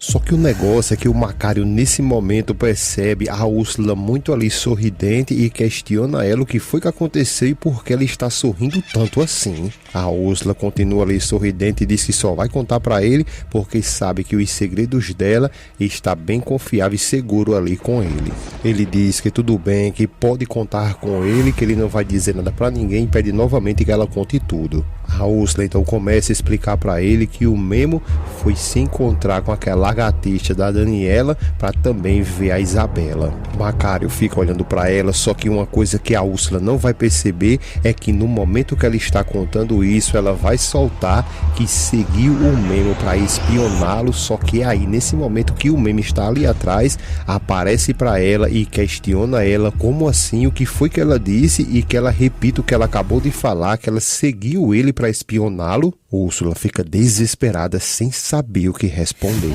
Só que o negócio é que o Macário nesse momento percebe a Úrsula muito ali sorridente e questiona ela o que foi que aconteceu e por que ela está sorrindo tanto assim. A Úrsula continua ali sorridente e diz que só vai contar pra ele porque sabe que os segredos dela está bem confiável e seguro ali com ele. Ele diz que tudo bem, que pode contar com ele, que ele não vai dizer nada pra ninguém e pede novamente que ela conte tudo. A Úrsula então começa a explicar pra ele que o Memo foi se encontrar com aquela lagartixa da Daniela para também ver a Isabela. Macário fica olhando para ela, só que uma coisa que a Úrsula não vai perceber é que no momento que ela está contando isso, ela vai soltar que seguiu o Memo para espioná-lo, só que é aí nesse momento que o Memo está ali atrás, aparece para ela e questiona ela como assim, o que foi que ela disse e que ela repita o que ela acabou de falar, que ela seguiu ele para espioná-lo. Úrsula fica desesperada sem saber o que responder.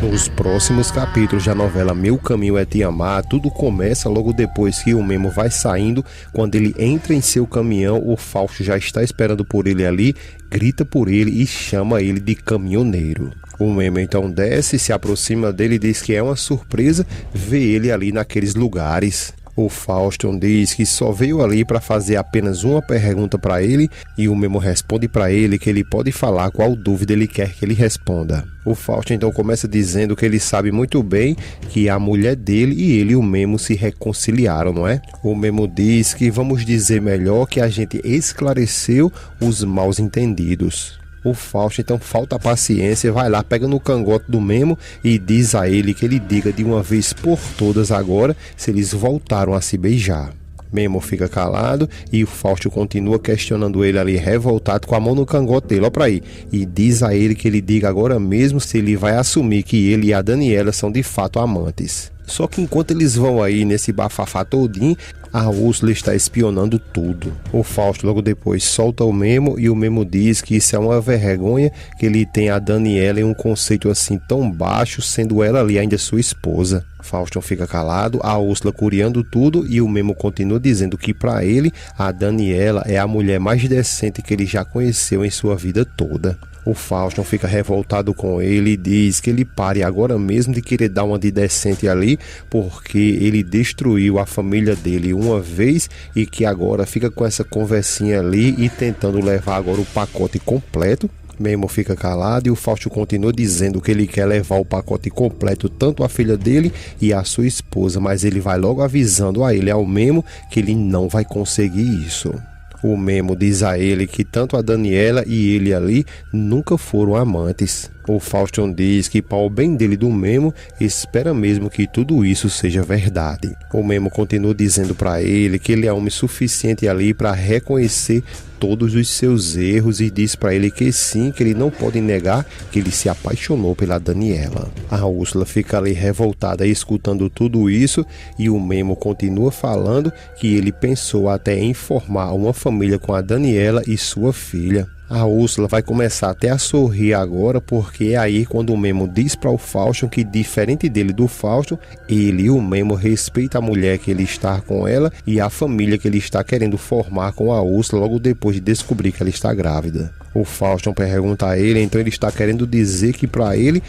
Nos próximos capítulos da novela Meu Caminho é Te Amar, tudo começa logo depois que o Memo vai saindo. Quando ele entra em seu caminhão, o Fausto já está esperando por ele ali, grita por ele e chama ele de caminhoneiro. O Memo então desce, se aproxima dele e diz que é uma surpresa ver ele ali naqueles lugares. O Fausto diz que só veio ali para fazer apenas uma pergunta para ele e o Memo responde para ele que ele pode falar qual dúvida ele quer que ele responda. O Fausto então começa dizendo que ele sabe muito bem que a mulher dele e ele, o Memo, se reconciliaram, não é? O Memo diz que vamos dizer melhor que a gente esclareceu os maus entendidos. O Fausto então falta paciência, vai lá, pega no cangote do Memo e diz a ele que ele diga de uma vez por todas agora se eles voltaram a se beijar. Memo fica calado e o Fausto continua questionando ele ali revoltado com a mão no cangote dele, ó pra aí, e diz a ele que ele diga agora mesmo se ele vai assumir que ele e a Daniela são de fato amantes. Só que enquanto eles vão aí nesse bafafá todinho, a Úrsula está espionando tudo. O Fausto logo depois solta o Memo e o Memo diz que isso é uma vergonha que ele tem a Daniela em um conceito assim tão baixo, sendo ela ali ainda sua esposa. Fausto fica calado, a Úrsula curiando tudo e o Memo continua dizendo que para ele a Daniela é a mulher mais decente que ele já conheceu em sua vida toda. O Fausto fica revoltado com ele e diz que ele pare agora mesmo de querer dar uma de decente ali, porque ele destruiu a família dele uma vez e que agora fica com essa conversinha ali e tentando levar agora o pacote completo. Memo fica calado e o Fausto continua dizendo que ele quer levar o pacote completo, tanto a filha dele e a sua esposa, mas ele vai logo avisando a ele, ao Memo, que ele não vai conseguir isso. O Memo diz a ele que tanto a Daniela e ele ali nunca foram amantes. O Fausto diz que para o bem dele do Memo, espera mesmo que tudo isso seja verdade. O Memo continua dizendo para ele que ele é homem suficiente ali para reconhecer todos os seus erros e diz para ele que sim, que ele não pode negar que ele se apaixonou pela Daniela. A Úrsula fica ali revoltada escutando tudo isso e o Memo continua falando que ele pensou até em formar uma família com a Daniela e sua filha. A Úrsula vai começar até a sorrir agora, porque é aí quando o Memo diz para o Fausto que, diferente dele do Fausto, ele, o Memo, respeita a mulher que ele está com ela e a família que ele está querendo formar com a Úrsula logo depois de descobrir que ela está grávida. O Fausto pergunta a ele, então ele está querendo dizer que para ele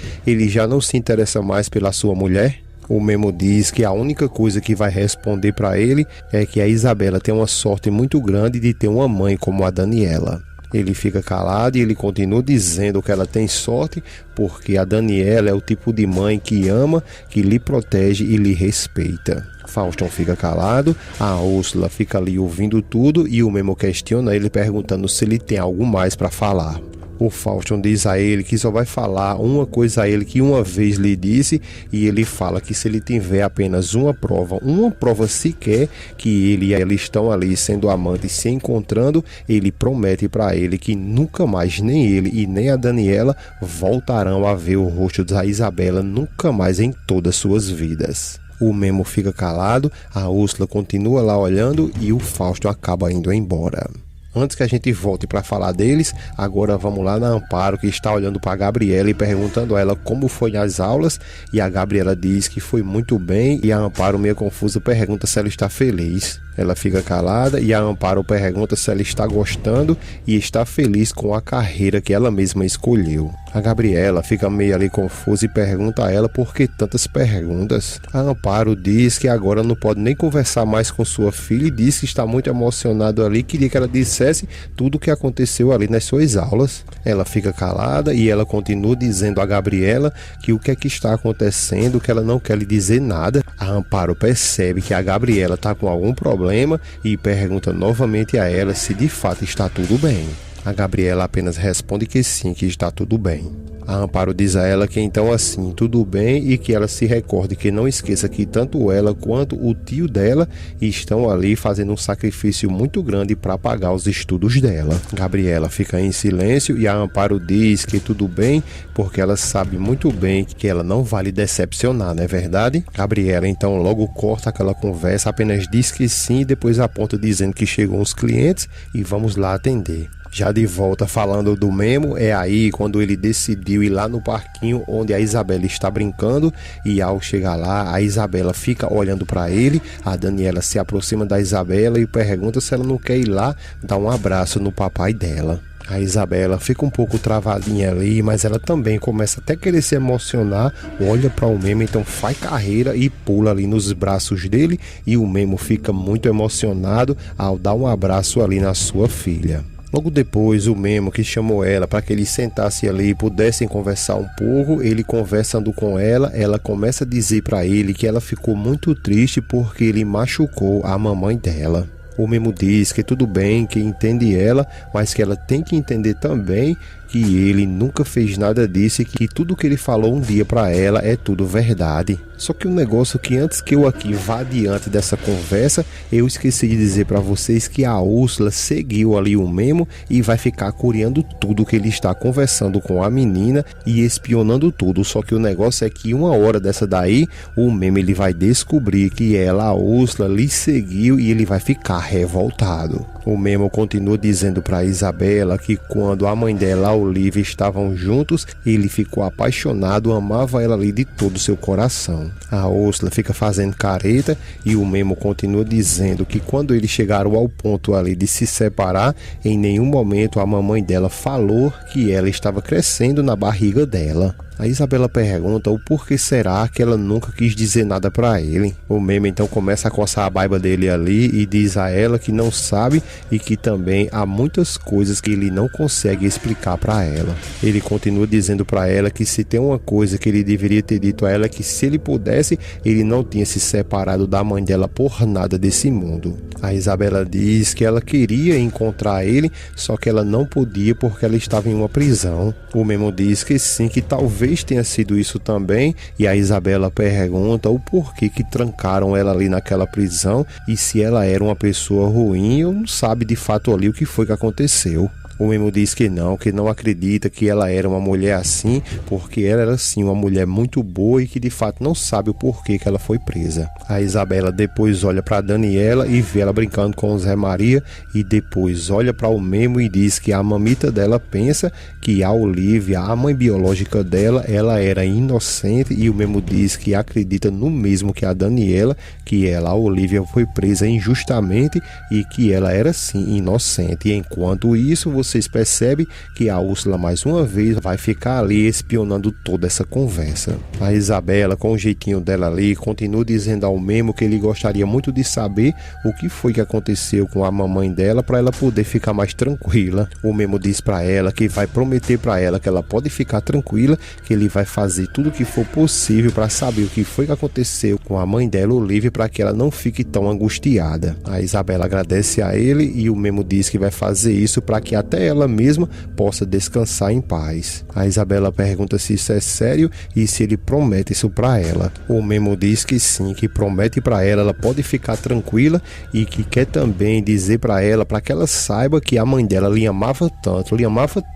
já não se interessa mais pela sua mulher? O Memo diz que a única coisa que vai responder para ele é que a Isabela tem uma sorte muito grande de ter uma mãe como a Daniela. Ele fica calado e ele continua dizendo que ela tem sorte porque a Daniela é o tipo de mãe que ama, que lhe protege e lhe respeita. Fausto fica calado, a Úrsula fica ali ouvindo tudo e o Memo questiona ele perguntando se ele tem algo mais para falar. O Fausto diz a ele que só vai falar uma coisa a ele que uma vez lhe disse e ele fala que se ele tiver apenas uma prova sequer que ele e ela estão ali sendo amantes se encontrando, ele promete para ele que nunca mais nem ele e nem a Daniela voltarão a ver o rosto da Isabela nunca mais em todas suas vidas. O Memo fica calado, a Úrsula continua lá olhando e o Fausto acaba indo embora. Antes que a gente volte para falar deles, agora vamos lá na Amparo, que está olhando para a Gabriela e perguntando a ela como foi as aulas, e a Gabriela diz que foi muito bem e a Amparo, meio confusa, pergunta se ela está feliz. Ela fica calada e a Amparo pergunta se ela está gostando e está feliz com a carreira que ela mesma escolheu. A Gabriela fica meio ali confusa e pergunta a ela por que tantas perguntas. A Amparo diz que agora não pode nem conversar mais com sua filha e diz que está muito emocionado ali, queria que ela dissesse tudo o que aconteceu ali nas suas aulas. Ela fica calada e ela continua dizendo a Gabriela que o que é que está acontecendo, que ela não quer lhe dizer nada. A Amparo percebe que a Gabriela está com algum problema e pergunta novamente a ela se de fato está tudo bem. A Gabriela apenas responde que sim, que está tudo bem. A Amparo diz a ela que então assim, tudo bem, e que ela se recorde, que não esqueça que tanto ela quanto o tio dela estão ali fazendo um sacrifício muito grande para pagar os estudos dela. Gabriela fica em silêncio e a Amparo diz que tudo bem, porque ela sabe muito bem que ela não vai lhe decepcionar, não é verdade? Gabriela então logo corta aquela conversa, apenas diz que sim e depois aponta dizendo que chegam os clientes e vamos lá atender. Já de volta falando do Memo, é aí quando ele decidiu ir lá no parquinho onde a Isabela está brincando, e ao chegar lá, a Isabela fica olhando para ele, a Daniela se aproxima da Isabela e pergunta se ela não quer ir lá dar um abraço no papai dela. A Isabela fica um pouco travadinha ali, mas ela também começa até a querer se emocionar, olha para o Memo, então faz carreira e pula ali nos braços dele, e o Memo fica muito emocionado ao dar um abraço ali na sua filha. Logo depois, o Memo, que chamou ela para que eles sentassem ali e pudessem conversar um pouco, ele conversando com ela, ela começa a dizer para ele que ela ficou muito triste porque ele machucou a mamãe dela. O Memo diz que tudo bem, que entende ela, mas que ela tem que entender também que ele nunca fez nada disso e que tudo que ele falou um dia para ela é tudo verdade. Só que um negócio que antes que eu aqui vá adiante dessa conversa, eu esqueci de dizer para vocês que a Úrsula seguiu ali o Memo e vai ficar curiando tudo que ele está conversando com a menina e espionando tudo. Só que o negócio é que uma hora dessa daí, o Memo ele vai descobrir que ela, a Úrsula, lhe seguiu e ele vai ficar revoltado. O Memo continua dizendo para Isabela que quando a mãe dela, a Olivia, estavam juntos, ele ficou apaixonado, amava ela ali de todo o seu coração. A Úrsula fica fazendo careta e o Memo continua dizendo que quando eles chegaram ao ponto ali de se separar, em nenhum momento a mamãe dela falou que ela estava crescendo na barriga dela. A Isabela pergunta o porquê será que ela nunca quis dizer nada para ele. O Memo então começa a coçar a barba dele ali e diz a ela que não sabe e que também há muitas coisas que ele não consegue explicar para ela. Ele continua dizendo para ela que se tem uma coisa que ele deveria ter dito a ela é que se ele pudesse, ele não tinha se separado da mãe dela por nada desse mundo. A Isabela diz que ela queria encontrar ele, só que ela não podia porque ela estava em uma prisão. O Memo diz que sim, que talvez tenha sido isso também, e a Isabela pergunta o porquê que trancaram ela ali naquela prisão e se ela era uma pessoa ruim ou não sabe de fato ali o que foi que aconteceu. O Memo diz que não acredita que ela era uma mulher assim, porque ela era sim uma mulher muito boa e que de fato não sabe o porquê que ela foi presa. A Isabela depois olha para Daniela e vê ela brincando com o Zé Maria e depois olha para o Memo e diz que a mamita dela pensa que a Olivia, a mãe biológica dela, ela era inocente, e o Memo diz que acredita no mesmo que a Daniela, que ela, a Olivia, foi presa injustamente e que ela era sim inocente. E enquanto isso, vocês percebem que a Úrsula mais uma vez vai ficar ali espionando toda essa conversa. A Isabela, com o jeitinho dela ali, continua dizendo ao Memo que ele gostaria muito de saber o que foi que aconteceu com a mamãe dela para ela poder ficar mais tranquila. O Memo diz para ela que vai prometer para ela que ela pode ficar tranquila, que ele vai fazer tudo o que for possível para saber o que foi que aconteceu com a mãe dela, Olivia, para que ela não fique tão angustiada. A Isabela agradece a ele e o Memo diz que vai fazer isso para que até ela mesma possa descansar em paz. A Isabela pergunta se isso é sério e se ele promete isso para ela. O Memo diz que sim, que promete para ela, ela pode ficar tranquila e que quer também dizer para ela, para que ela saiba que a mãe dela lhe amava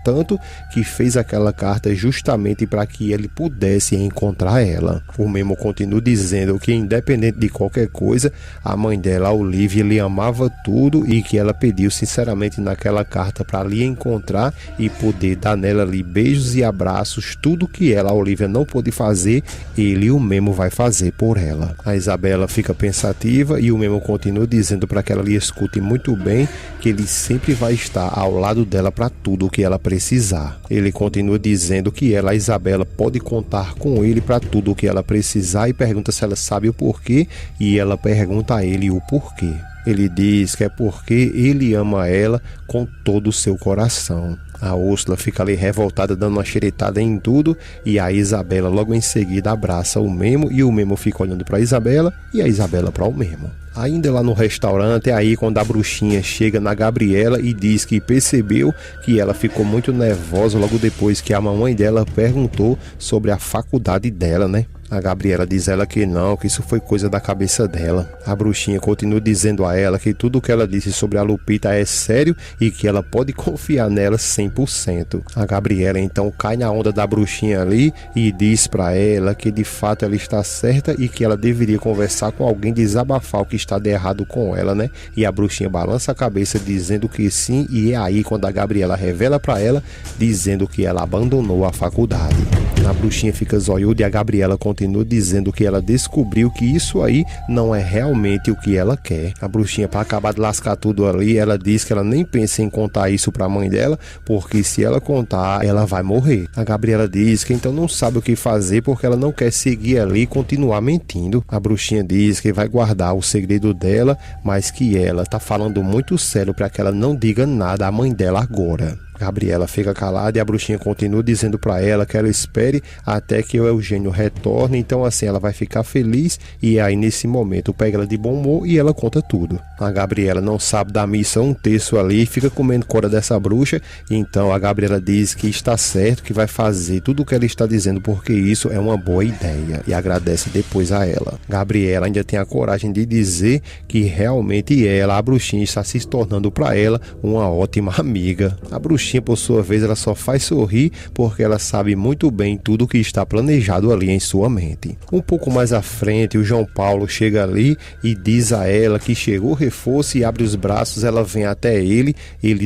tanto que fez aquela carta justamente para que ele pudesse encontrar ela. O Memo continua dizendo que independente de qualquer coisa, a mãe dela, a Olivia, lhe amava tudo e que ela pediu sinceramente naquela carta para ali encontrar e poder dar nela ali beijos e abraços. Tudo que ela, a Olivia, não pôde fazer, ele, o Memo, vai fazer por ela. A Isabela fica pensativa e o Memo continua dizendo para que ela lhe escute muito bem que ele sempre vai estar ao lado dela para tudo o que ela precisar. Ele continua dizendo que ela, a Isabela, pode contar com ele para tudo o que ela precisar e pergunta se ela sabe o porquê, e ela pergunta a ele o porquê. Ele diz que é porque ele ama ela com todo o seu coração. A Úrsula fica ali revoltada, dando uma xeretada em tudo, e a Isabela logo em seguida abraça o Memo, e o Memo fica olhando para a Isabela e a Isabela para o Memo. Ainda lá no restaurante, é aí quando a bruxinha chega na Gabriela e diz que percebeu que ela ficou muito nervosa logo depois que a mamãe dela perguntou sobre a faculdade dela, né? A Gabriela diz a ela que não, que isso foi coisa da cabeça dela. A bruxinha continua dizendo a ela que tudo o que ela disse sobre a Lupita é sério e que ela pode confiar nela 100%. A Gabriela então cai na onda da bruxinha ali e diz pra ela que de fato ela está certa e que ela deveria conversar com alguém, desabafar o que está de errado com ela, né? E a bruxinha balança a cabeça dizendo que sim, e é aí quando a Gabriela revela pra ela dizendo que ela abandonou a faculdade. A bruxinha fica zoiuda e a Gabriela continua dizendo que ela descobriu que isso aí não é realmente o que ela quer. A bruxinha, para acabar de lascar tudo ali, ela diz que ela nem pensa em contar isso para a mãe dela, porque se ela contar, ela vai morrer. A Gabriela diz que então não sabe o que fazer porque ela não quer seguir ali e continuar mentindo. A bruxinha diz que vai guardar o segredo dela, mas que ela tá falando muito sério para que ela não diga nada à mãe dela agora. Gabriela fica calada e a bruxinha continua dizendo para ela que ela espere até que o Eugênio retorne, então assim ela vai ficar feliz, e aí nesse momento pega ela de bom humor e ela conta tudo. A Gabriela não sabe da missa um terço ali e fica comendo cora dessa bruxa, então a Gabriela diz que está certo, que vai fazer tudo o que ela está dizendo porque isso é uma boa ideia, e agradece depois a ela. Gabriela ainda tem a coragem de dizer que realmente ela, a bruxinha, está se tornando para ela uma ótima amiga. A bruxinha, por sua vez, ela só faz sorrir porque ela sabe muito bem tudo o que está planejado ali em sua mente. Um pouco mais à frente, o João Paulo chega ali e diz a ela que chegou o reforço, e abre os braços, ela vem até ele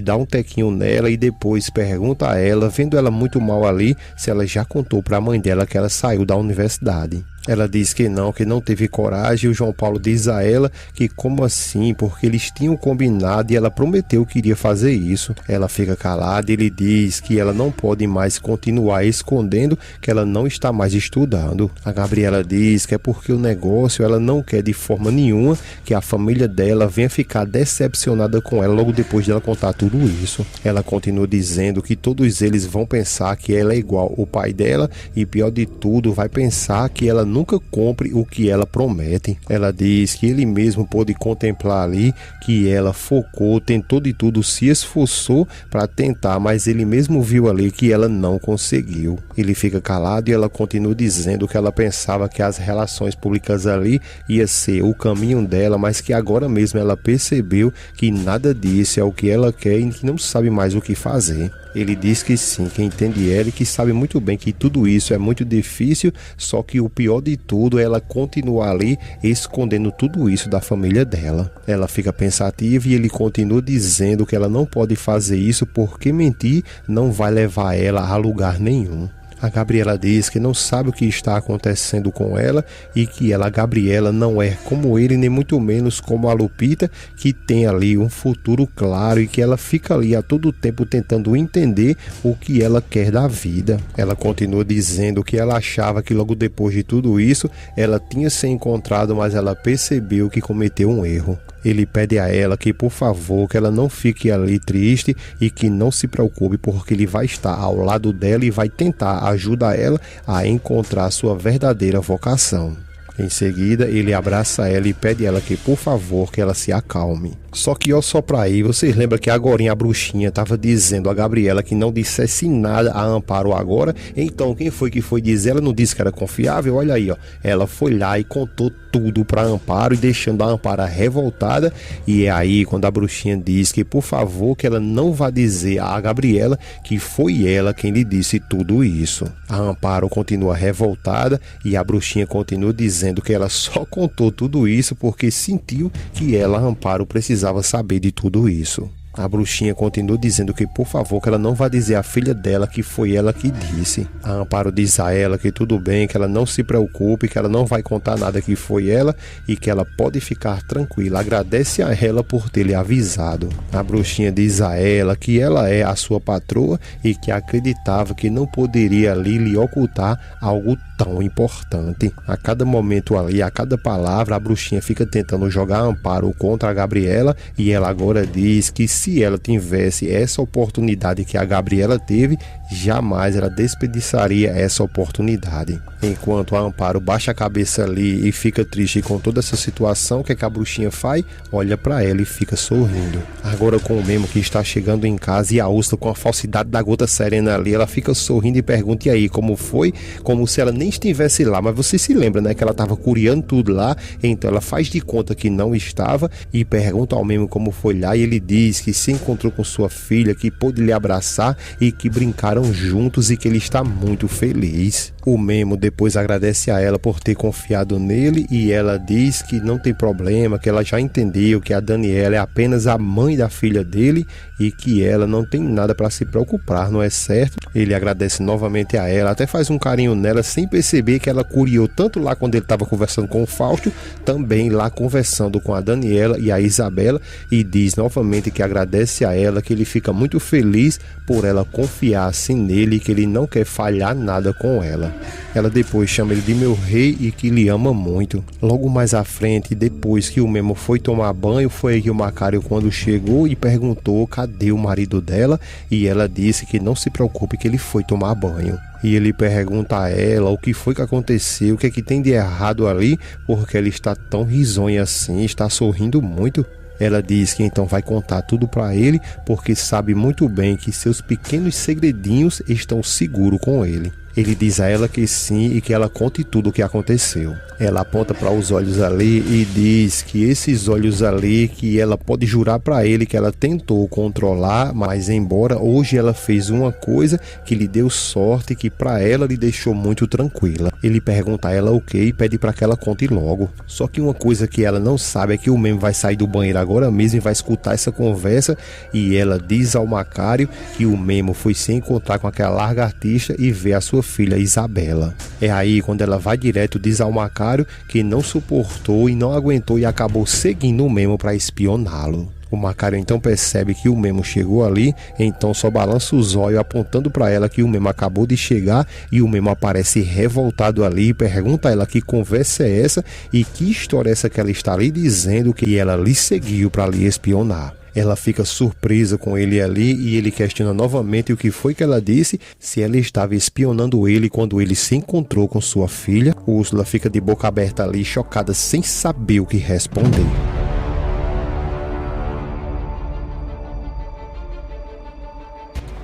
dá um tequinho nela e depois pergunta a ela, vendo ela muito mal ali, se ela já contou para a mãe dela que ela saiu da universidade. Ela diz que não teve coragem, e o João Paulo diz a ela que como assim, porque eles tinham combinado e ela prometeu que iria fazer isso. Ela fica calada e ele diz que ela não pode mais continuar escondendo que ela não está mais estudando. A Gabriela diz que é porque o negócio, ela não quer de forma nenhuma que a família dela venha ficar decepcionada com ela logo depois de ela contar tudo isso. Ela continua dizendo que todos eles vão pensar que ela é igual o pai dela e, pior de tudo, vai pensar que ela nunca cumpre o que ela promete. Ela diz que ele mesmo pôde contemplar ali que ela focou, tentou de tudo, se esforçou para tentar, mas ele mesmo viu ali que ela não conseguiu. Ele fica calado e ela continua dizendo que ela pensava que as relações públicas ali ia ser o caminho dela, mas que agora mesmo ela percebeu que nada disso é o que ela quer e que não sabe mais o que fazer. Ele diz que sim, que entende ela e que sabe muito bem que tudo isso é muito difícil, só que o pior de tudo é ela continuar ali escondendo tudo isso da família dela. Ela fica pensativa e ele continua dizendo que ela não pode fazer isso porque mentir não vai levar ela a lugar nenhum. A Gabriela diz que não sabe o que está acontecendo com ela e que ela, a Gabriela, não é como ele, nem muito menos como a Lupita, que tem ali um futuro claro e que ela fica ali a todo tempo tentando entender o que ela quer da vida. Ela continua dizendo que ela achava que logo depois de tudo isso ela tinha se encontrado, mas ela percebeu que cometeu um erro. Ele pede a ela que, por favor, que ela não fique ali triste e que não se preocupe, porque ele vai estar ao lado dela e vai tentar ajudar ela a encontrar sua verdadeira vocação. Em seguida, ele abraça ela e pede a ela que, por favor, que ela se acalme. Só que, ó, só pra aí, vocês lembram que agorinha a bruxinha tava dizendo a Gabriela que não dissesse nada a Amparo agora? Então, quem foi que foi dizer? Ela não disse que era confiável? Olha aí, ó. Ela foi lá e contou tudo pra Amparo, e deixando a Amparo revoltada. E é aí quando a bruxinha diz que, por favor, que ela não vá dizer a Gabriela que foi ela quem lhe disse tudo isso. A Amparo continua revoltada e a bruxinha continua dizendo que ela só contou tudo isso porque sentiu que ela, Amparo, precisava saber de tudo isso. A bruxinha continua dizendo que, por favor, que ela não vai dizer à filha dela que foi ela que disse. A Amparo diz a ela que tudo bem, que ela não se preocupe, que ela não vai contar nada que foi ela e que ela pode ficar tranquila. Agradece a ela por ter lhe avisado. A bruxinha diz a ela que ela é a sua patroa e que acreditava que não poderia ali lhe ocultar algo tão importante. A cada momento ali, a cada palavra, a bruxinha fica tentando jogar Amparo contra a Gabriela e ela agora diz que se ela tivesse essa oportunidade que a Gabriela teve, jamais ela desperdiçaria essa oportunidade. Enquanto a Amparo baixa a cabeça ali e fica triste com toda essa situação, o que a bruxinha faz? Olha para ela e fica sorrindo. Agora com o Memo que está chegando em casa e a Úrsula com a falsidade da gota serena ali, ela fica sorrindo e pergunta: e aí, como foi? Como se ela nem estivesse lá, mas você se lembra, né, que ela estava curiando tudo lá, então ela faz de conta que não estava e pergunta ao Memo como foi lá e ele diz que se encontrou com sua filha, que pôde lhe abraçar e que brincaram juntos e que ele está muito feliz. O Memo depois agradece a ela por ter confiado nele e ela diz que não tem problema, que ela já entendeu que a Daniela é apenas a mãe da filha dele e que ela não tem nada para se preocupar, não é certo? Ele agradece novamente a ela, até faz um carinho nela sem perceber que ela curiou tanto lá quando ele estava conversando com o Fausto, também lá conversando com a Daniela e a Isabela, e diz novamente que agradece a ela, que ele fica muito feliz por ela confiar assim nele e que ele não quer falhar nada com ela. Ela depois chama ele de meu rei e que lhe ama muito. Logo mais à frente, depois que o Memo foi tomar banho, foi aí que o Macário quando chegou e perguntou cadê o marido dela e ela disse que não se preocupe que ele foi tomar banho. E ele pergunta a ela o que foi que aconteceu, o que é que tem de errado ali, porque ela está tão risonha assim, está sorrindo muito. Ela diz que então vai contar tudo para ele, porque sabe muito bem que seus pequenos segredinhos estão seguros com ele. Ele diz a ela que sim e que ela conte tudo o que aconteceu. Ela aponta para os olhos ali e diz que esses olhos ali, que ela pode jurar para ele que ela tentou controlar, mas embora hoje ela fez uma coisa que lhe deu sorte, que para ela lhe deixou muito tranquila. Ele pergunta a ela o que e pede para que ela conte logo. Só que uma coisa que ela não sabe é que o Memo vai sair do banheiro agora mesmo e vai escutar essa conversa e ela diz ao Macário que o Memo foi se encontrar com aquela lagartixa e ver a sua filha Isabela. É aí quando ela vai direto, diz ao Macário que não suportou e não aguentou e acabou seguindo o Memo para espioná-lo. O Macário então percebe que o Memo chegou ali, então só balança os olhos apontando para ela que o Memo acabou de chegar e o Memo aparece revoltado ali e pergunta a ela que conversa é essa e que história é essa que ela está ali dizendo que ela lhe seguiu para lhe espionar. Ela fica surpresa com ele ali e ele questiona novamente o que foi que ela disse, se ela estava espionando ele quando ele se encontrou com sua filha. Úrsula fica de boca aberta ali, chocada, sem saber o que responder.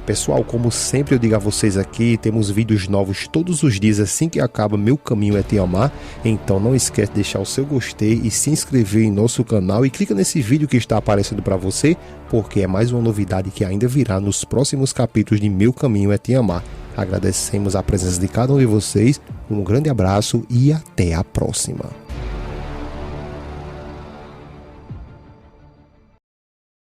Pessoal, como sempre eu digo a vocês aqui, temos vídeos novos todos os dias assim que acaba Meu Caminho é Te Amar, então não esquece de deixar o seu gostei e se inscrever em nosso canal e clica nesse vídeo que está aparecendo para você, porque é mais uma novidade que ainda virá nos próximos capítulos de Meu Caminho é Te Amar. Agradecemos a presença de cada um de vocês, um grande abraço e até a próxima.